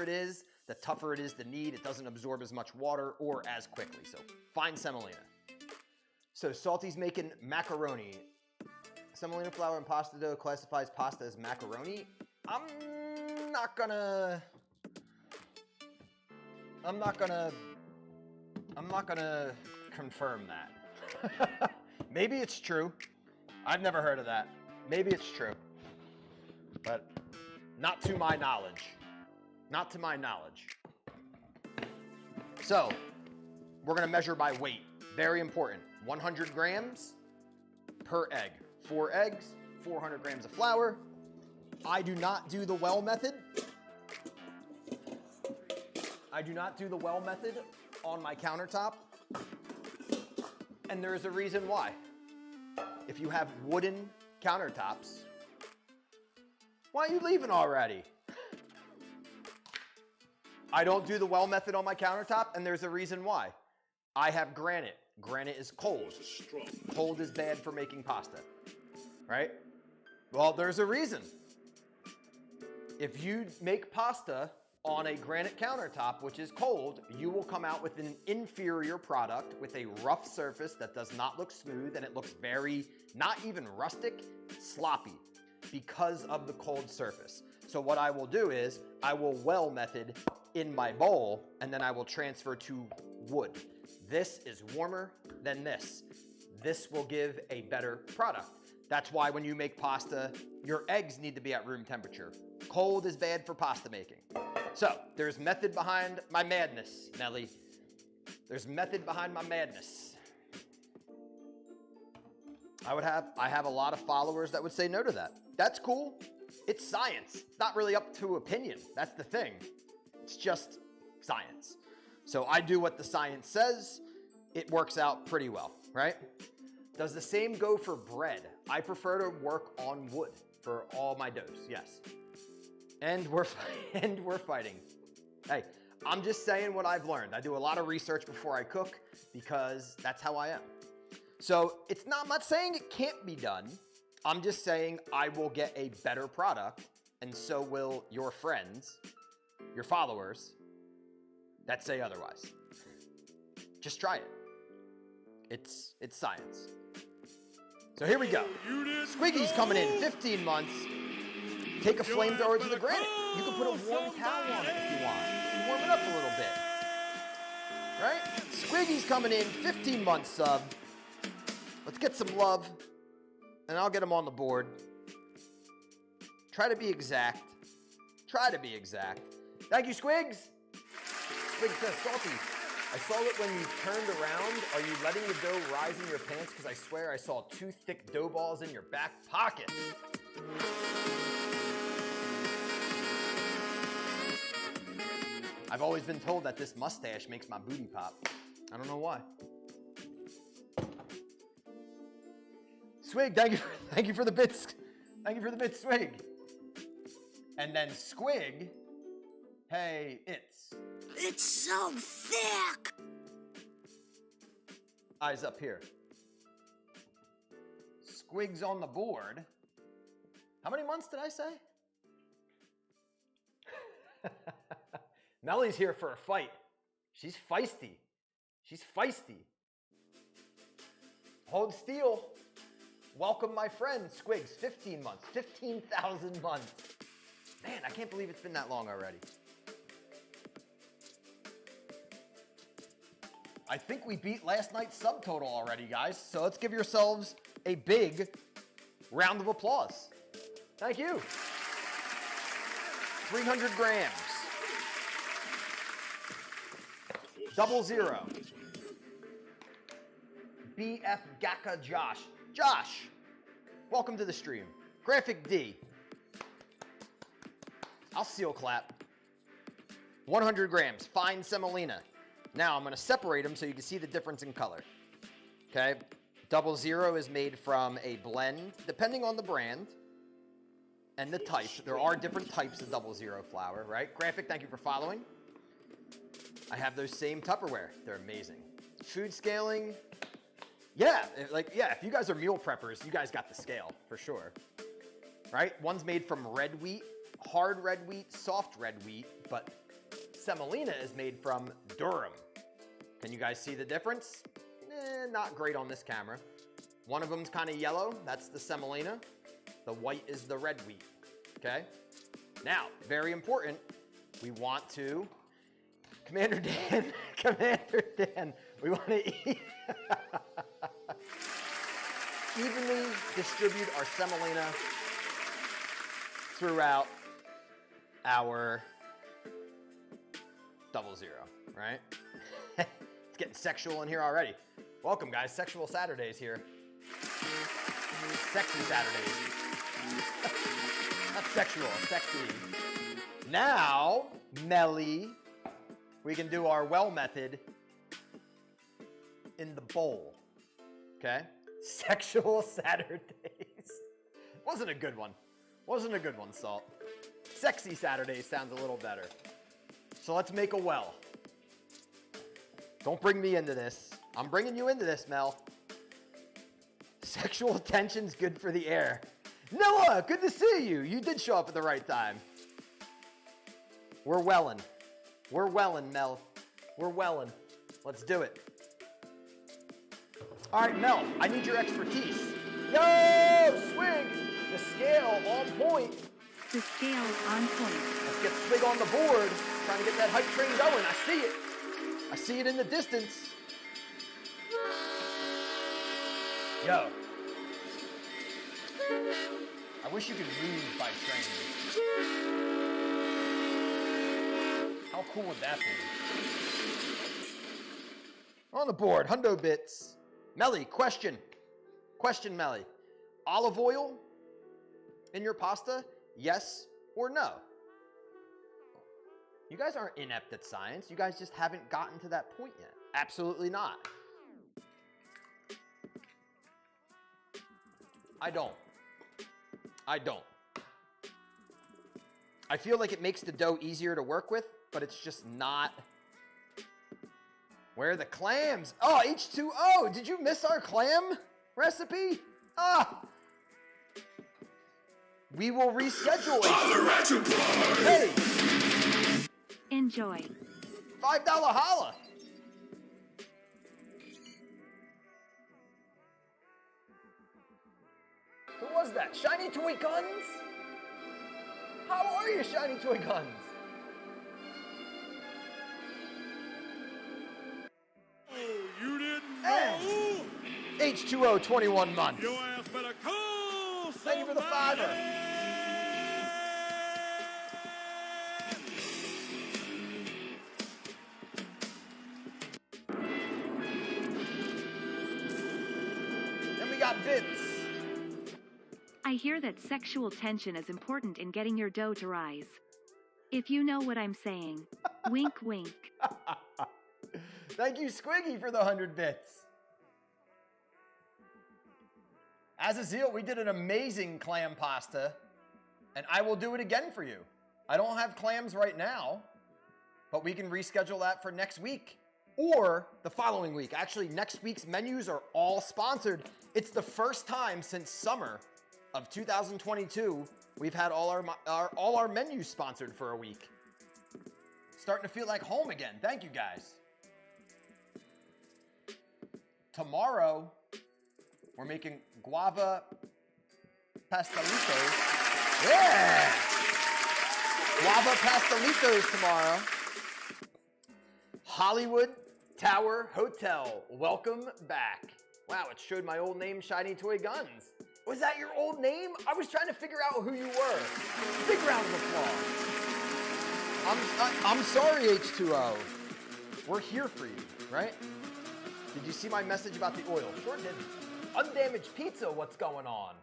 it is, the tougher it is to knead. It doesn't absorb as much water or as quickly. So fine semolina. So Salty's making macaroni. Semolina flour and pasta dough classifies pasta as macaroni. I'm not gonna confirm that. Maybe it's true. I've never heard of that. Maybe it's true. But not to my knowledge. Not to my knowledge. So, we're gonna measure by weight. Very important. 100 grams per egg. 4 eggs, 400 grams of flour. I do not do the well method. I do not do the well method on my countertop. And there is a reason why. If you have wooden countertops, why are you leaving already? I don't do the well method on my countertop, and there's a reason why. I have granite. Granite is cold. Cold is bad for making pasta, right? Well, there's a reason. If you make pasta on a granite countertop, which is cold, you will come out with an inferior product with a rough surface that does not look smooth, and it looks very, not even rustic, sloppy because of the cold surface. So what I will do is I will well method in my bowl, and then I will transfer to wood. This is warmer than this. This will give a better product. That's why when you make pasta, your eggs need to be at room temperature. Cold is bad for pasta making. So there's method behind my madness, Nelly. There's method behind my madness. I have a lot of followers that would say no to that. That's cool. It's science. It's not really up to opinion. That's the thing. It's just science. So I do what the science says. It works out pretty well, right? Does the same go for bread? I prefer to work on wood for all my doughs, yes. And we're fighting. Hey, I'm just saying what I've learned. I do a lot of research before I cook because that's how I am. So I'm not saying it can't be done. I'm just saying I will get a better product, and so will your friends, your followers that say otherwise. Just try it. It's science. So here we go. Squiggy's coming in, 15 months. Take a flamethrower to the granite. You can put a warm towel on it if you want. Warm it up a little bit. Right? Squiggy's coming in, 15 months sub. Let's get some love, and I'll get him on the board. Try to be exact. Try to be exact. Thank you, Squigs. Squigs says, Salty, I saw it when you turned around. Are you letting the dough rise in your pants? Because I swear I saw 2 thick dough balls in your back pocket. I've always been told that this mustache makes my booty pop. I don't know why. Swig, thank you for the bits. Thank you for the bits, Swig. And then Squig, hey, it's so thick. Eyes up here. Squig's on the board. How many months did I say? Nellie's here for a fight. She's feisty. She's feisty. Hold still. Welcome my friend, Squigs, 15 months, 15,000 months. Man, I can't believe it's been that long already. I think we beat last night's subtotal already, guys. So let's give yourselves a big round of applause. Thank you. 300 grams. 00. BF Gaka Josh. Josh, welcome to the stream. Graphic D. I'll seal clap. 100 grams, fine semolina. Now I'm gonna separate them so you can see the difference in color. Okay, 00 is made from a blend, depending on the brand and the type. There are different types of 00 flour, right? Graphic, thank you for following. I have those same Tupperware. They're amazing. Food scaling. Yeah, if you guys are meal preppers, you guys got the scale for sure, right? One's made from red wheat, hard red wheat, soft red wheat, but semolina is made from durum. Can you guys see the difference? Not great on this camera. One of them's kind of yellow. That's the semolina. The white is the red wheat. Okay? Now, very important, we want to, Commander Dan, we want to evenly distribute our semolina throughout our 00, right? It's getting sexual in here already. Welcome, guys. Sexual Saturdays here. Sexy Saturdays. Not sexual, sexy. Now, Melly, we can do our well method in the bowl. Okay? Sexual Saturdays. Wasn't a good one. Wasn't a good one, Salt. Sexy Saturdays sounds a little better. So let's make a well. Don't bring me into this. I'm bringing you into this, Mel. Sexual tension's good for the air. Noah, good to see you. You did show up at the right time. We're welling. We're welling, Mel. We're welling. Let's do it. All right, Mel, I need your expertise. Yo, Swig! The scale on point. The scale on point. Let's get Swig on the board. Trying to get that hype train going. I see it. I see it in the distance. Yo. I wish you could move by train. How cool would that be? On the board, hundo bits. Melly, question. Question, Melly. Olive oil in your pasta? Yes or no? You guys aren't inept at science. You guys just haven't gotten to that point yet. Absolutely not. I don't. I feel like it makes the dough easier to work with, but it's just not. Where are the clams? Oh, H2O. Did you miss our clam recipe? Ah. We will reschedule H2O. Hey. Enjoy. $5 holla. Who was that? Shiny Toy Guns? How are you, Shiny Toy Guns? Oh, you didn't know? H2O 21 months. Your ass better call somebody. Thank you for the $5. Then we got bits. I hear that sexual tension is important in getting your dough to rise. If you know what I'm saying. Wink, wink. Thank you, Squiggy, for the 100 bits. Azazel, we did an amazing clam pasta, and I will do it again for you. I don't have clams right now, but we can reschedule that for next week or the following week. Actually, next week's menus are all sponsored. It's the first time since summer of 2022 we've had all our menus sponsored for a week. Starting to feel like home again. Thank you, guys. Tomorrow, we're making guava pastelitos. Yeah! Guava pastelitos tomorrow. Hollywood Tower Hotel. Welcome back. Wow, it showed my old name, Shiny Toy Guns. Was that your old name? I was trying to figure out who you were. Big round of applause. I'm sorry, H2O. We're here for you, right? Did you see my message about the oil? Sure did. Undamaged pizza, what's going on?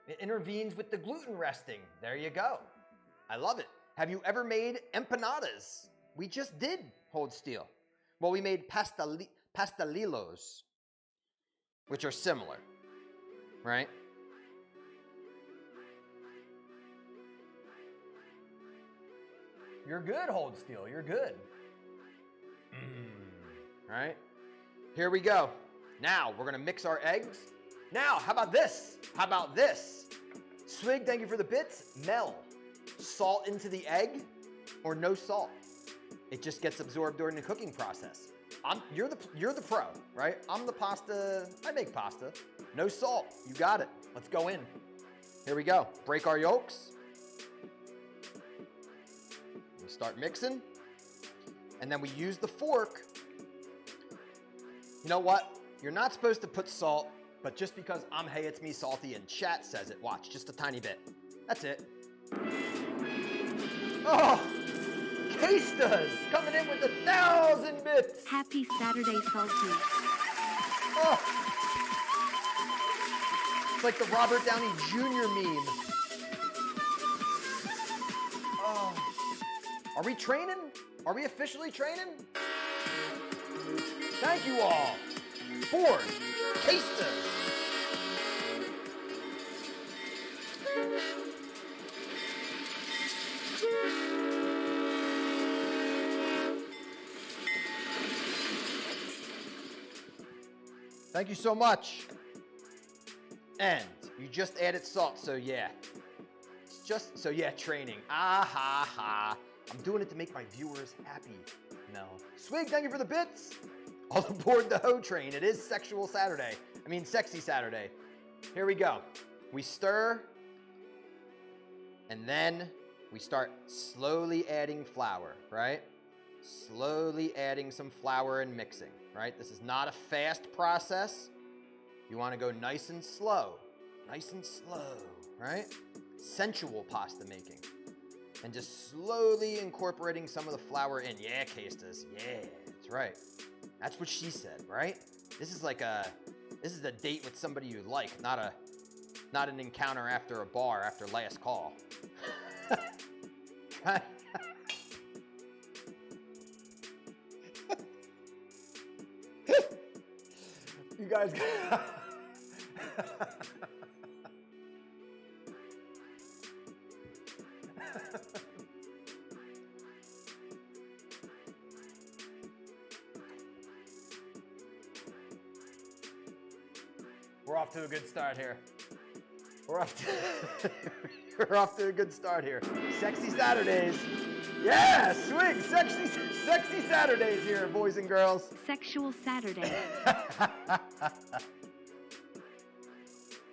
It intervenes with the gluten resting. There you go. I love it. Have you ever made empanadas? We just did, Hold Steel. Well, we made pastelillos, which are similar, right? You're good, Hold Steel. You're good. Right? Here we go. Now, we're going to mix our eggs. Now, how about this? How about this? Swig, thank you for the bits. Mel, salt into the egg. or no salt. It just gets absorbed during the cooking process. You're the pro, right? I'm the pasta, I make pasta. No salt, you got it. Let's go in. Here we go. Break our yolks. We start mixing. And then we use the fork. You know what? You're not supposed to put salt, but just because I'm Hey It's Me Salty and chat says it, watch, just a tiny bit. That's it. Oh! Tastas coming in with 1,000 bits. Happy Saturday, Salty. Oh. It's like the Robert Downey Jr. meme. Oh. Are we training? Are we officially training? Thank you all. Ford, Tastas. Thank you so much. And you just added salt, so yeah. It's just, so yeah, training. Ah ha ha. I'm doing it to make my viewers happy. No. Swig, thank you for the bits. All aboard the hoe train. It is Sexual Saturday. I mean, Sexy Saturday. Here we go. We stir. And then we start slowly adding flour, right? Slowly adding some flour and mixing, right? This is not a fast process. You want to go nice and slow, right? Sensual pasta making. And just slowly incorporating some of the flour in. Yeah, Castas. Yeah, that's right. That's what she said, right? This is a date with somebody you like, not an encounter after a bar after last call. You guys We're off to a good start here. We're off to a good start here. Sexy Saturdays. Yeah, swig. Sexy Saturdays here, boys and girls. Sexual Saturday.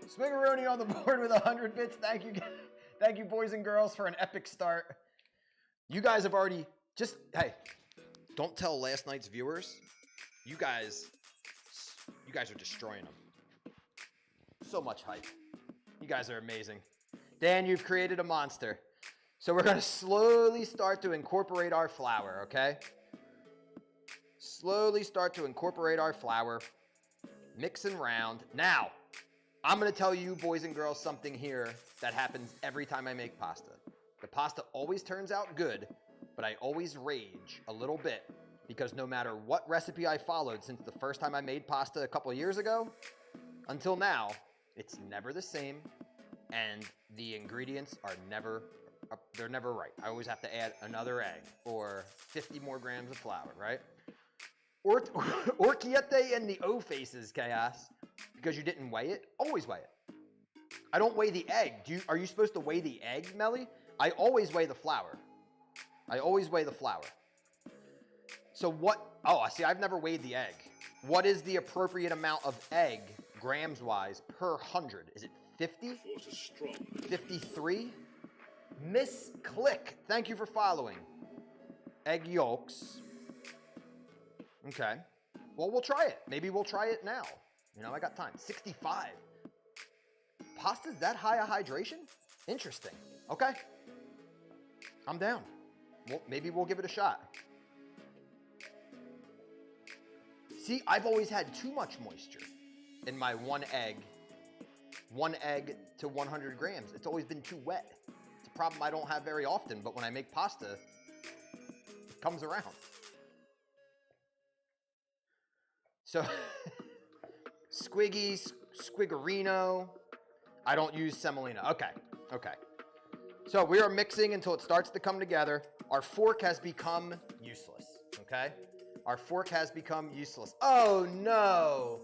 Swiggeroni on the board with 100 bits. Thank you, boys and girls, for an epic start. You guys have already hey, don't tell last night's viewers. You guys are destroying them. So much hype. You guys are amazing. Dan, you've created a monster. So we're going to slowly start to incorporate our flour, okay? Slowly start to incorporate our flour. Mixing around. Now, I'm going to tell you, boys and girls, something here that happens every time I make pasta. The pasta always turns out good, but I always rage a little bit because no matter what recipe I followed since the first time I made pasta a couple of years ago, until now, it's never the same, and the ingredients are never right. I always have to add another egg or 50 more grams of flour, right? Or Orchiette and the O faces, Chaos, because you didn't weigh it. Always weigh it. I don't weigh the egg. Are you supposed to weigh the egg, Melly? I always weigh the flour. So what? Oh, see, I've never weighed the egg. What is the appropriate amount of egg, grams-wise, per 100? Is it 50? 53? Miss Click, thank you for following. Egg yolks. Okay. Well, we'll try it. Maybe we'll try it now. You know, I got time. 65. Pasta's that high a hydration? Interesting. Okay. I'm down. Well, maybe we'll give it a shot. See, I've always had too much moisture in my one egg to 100 grams. It's always been too wet. It's a problem I don't have very often, but when I make pasta, it comes around. So, Squiggerino. I don't use semolina. Okay. So we are mixing until it starts to come together. Our fork has become useless, okay? Our fork has become useless. Oh no!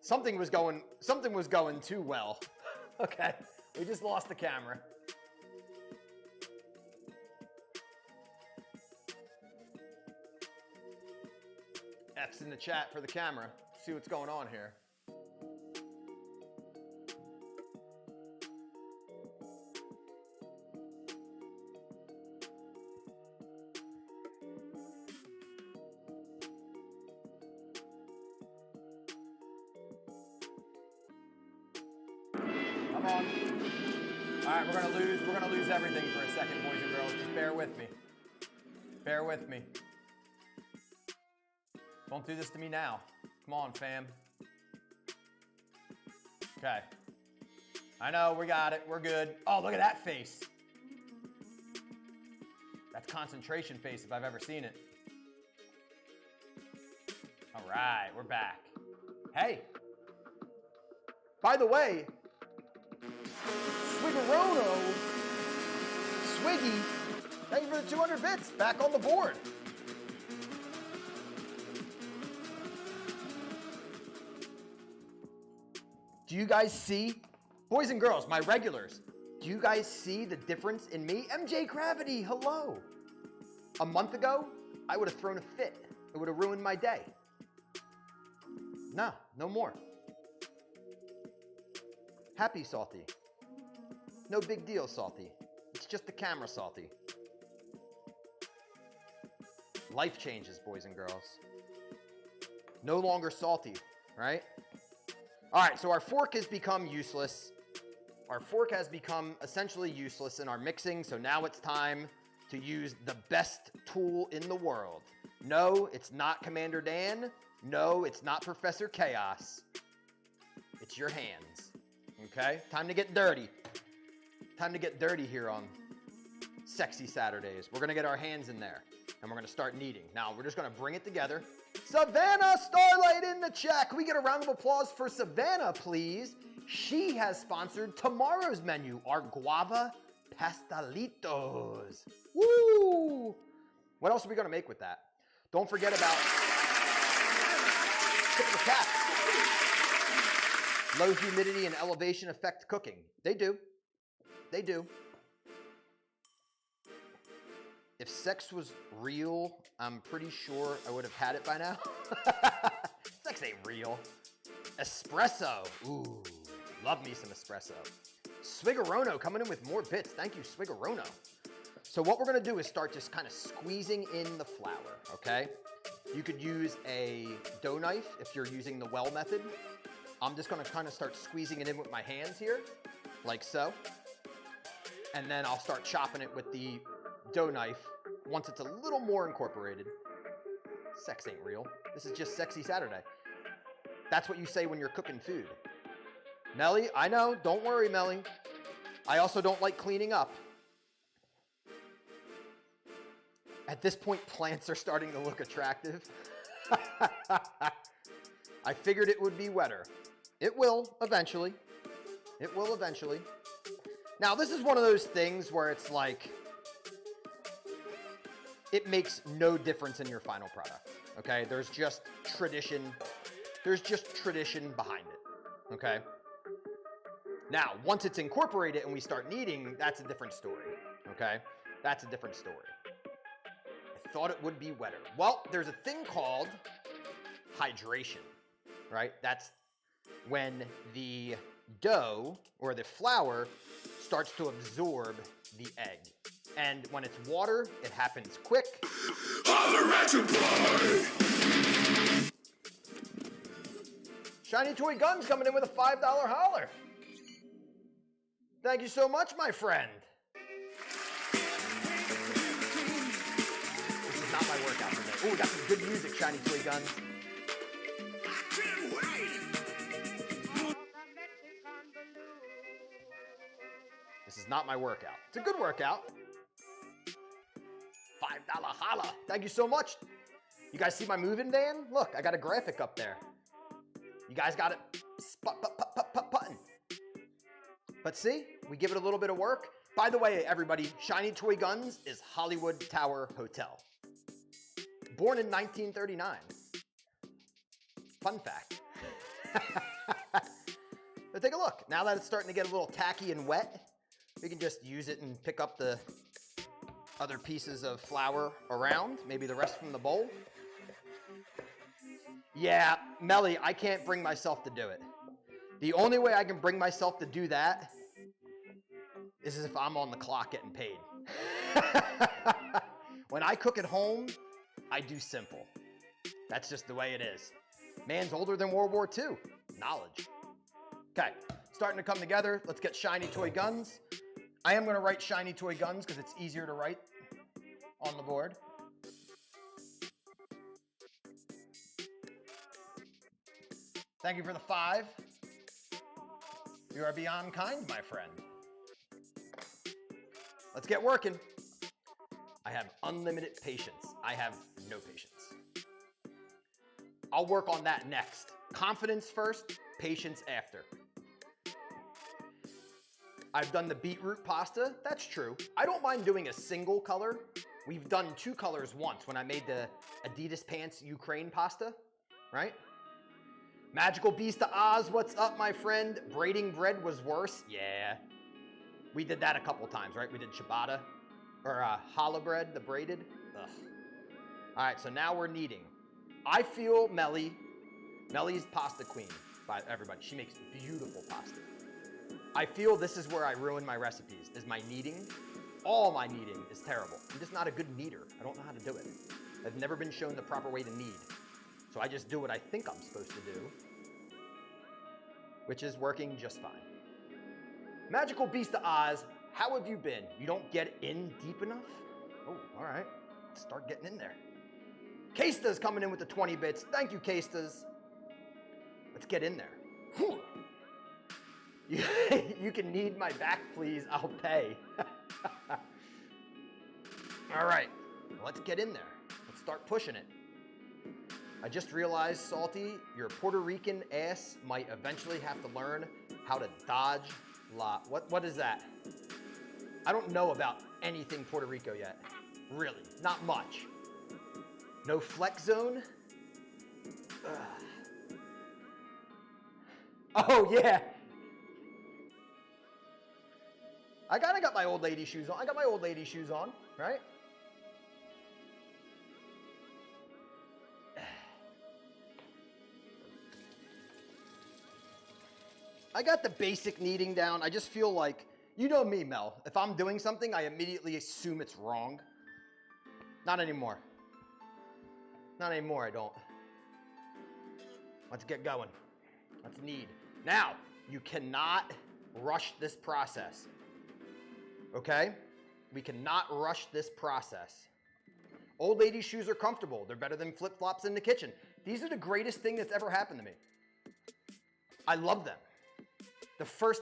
Something was going too well. Okay, we just lost the camera. F's in the chat for the camera. See what's going on here. Come on. All right, we're gonna lose everything for a second, boys and girls. Just bear with me. Bear with me. Don't do this to me now. Come on, fam. Okay. I know, we got it. We're good. Oh, look at that face. That's concentration face if I've ever seen it. All right, we're back. Hey. By the way, Swiggerono, Swiggy, thank you for the 200 bits. Back on the board. Do you guys see, boys and girls, my regulars, do you guys see the difference in me? MJ Gravity, hello. A month ago, I would have thrown a fit. It would have ruined my day. No, no more. Happy Salty. No big deal, Salty. It's just the camera, Salty. Life changes, boys and girls. No longer salty, right? All right, so our fork has become useless. Our fork has become essentially useless in our mixing, so now it's time to use the best tool in the world. No, it's not Commander Dan. No, it's not Professor Chaos. It's your hands, okay? Time to get dirty. Time to get dirty here on Sexy Saturdays. We're gonna get our hands in there, and we're gonna start kneading. Now, we're just gonna bring it together. Savannah Starlight in the chat. Can we get a round of applause for Savannah, please? She has sponsored tomorrow's menu, our guava pastelitos. Woo! What else are we gonna make with that? Don't forget about tip of the cap. Low humidity and elevation effect cooking. They do. They do. If sex was real, I'm pretty sure I would have had it by now. Sex ain't real. Espresso. Ooh, love me some espresso. Swiggerono coming in with more bits. Thank you, Swiggerono. So what we're gonna do is start just kind of squeezing in the flour, okay? You could use a dough knife if you're using the well method. I'm just gonna kind of start squeezing it in with my hands here, like so. And then I'll start chopping it with the dough knife once it's a little more incorporated. Sex ain't real. This is just Sexy Saturday. That's what you say when you're cooking food. Melly, I know. Don't worry, Melly. I also don't like cleaning up. At this point, plants are starting to look attractive. I figured it would be wetter. It will eventually. It will eventually. Now, this is one of those things where it's like, it makes no difference in your final product, okay? There's just tradition. There's just tradition behind it, okay? Now, once it's incorporated and we start kneading, that's a different story, okay? That's a different story. I thought it would be wetter. Well, there's a thing called hydration, right? That's when the dough or the flour starts to absorb the egg. And when it's water, it happens quick. Holler at your boy! Shiny Toy Guns coming in with a $5 holler. Thank you so much, my friend. This is not my workout today. Oh, we got some good music, Shiny Toy Guns. I can't wait. This is not my workout. It's a good workout. $5 holla. Thank you so much. You guys see my moving van? Look, I got a graphic up there. You guys got it putting. But see, we give it a little bit of work. By the way, everybody, Shiny Toy Guns is Hollywood Tower Hotel. Born in 1939. Fun fact. But take a look. Now that it's starting to get a little tacky and wet, we can just use it and pick up the other pieces of flour around, maybe the rest from the bowl. Yeah, Melly, I can't bring myself to do it. The only way I can bring myself to do that is if I'm on the clock getting paid. When I cook at home, I do simple. That's just the way it is. Man's older than World War II. Knowledge. Okay, starting to come together. Let's get shiny toy guns. I am going to write shiny toy guns because it's easier to write on the board. Thank you for the 5. You are beyond kind, my friend. Let's get working. I have unlimited patience. I have no patience. I'll work on that next. Confidence first, patience after. I've done the beetroot pasta. That's true. I don't mind doing a single color. We've done 2 colors once when I made the Adidas Pants Ukraine pasta, right? Magical Beast of Oz, what's up, my friend? Braiding bread was worse. Yeah. We did that a couple times, right? We did ciabatta or challah bread, the braided. Ugh. All right, so now we're kneading. I feel Melly's pasta queen by everybody. She makes beautiful pasta. I feel this is where I ruin my recipes, is my kneading. All my kneading is terrible. I'm just not a good kneader. I don't know how to do it. I've never been shown the proper way to knead. So I just do what I think I'm supposed to do, which is working just fine. Magical Beast of Oz, how have you been? You don't get in deep enough? Oh, all right. Let's start getting in there. Kesta's coming in with the 20 bits. Thank you, Kesta's. Let's get in there. Whew. You can knead my back, please. I'll pay. All right, let's get in there. Let's start pushing it. I just realized, Salty, your Puerto Rican ass might eventually have to learn how to dodge what is that? I don't know about anything Puerto Rico yet. Really, not much. No flex zone? Ugh. Oh, yeah. I kind of got my old lady shoes on. I got my old lady shoes on, right? I got the basic kneading down. I just feel like, you know me, Mel. If I'm doing something, I immediately assume it's wrong. Not anymore. Not anymore, I don't. Let's get going. Let's knead. Now, you cannot rush this process. Okay? We cannot rush this process. Old lady shoes are comfortable. They're better than flip-flops in the kitchen. These are the greatest thing that's ever happened to me. I love them. The first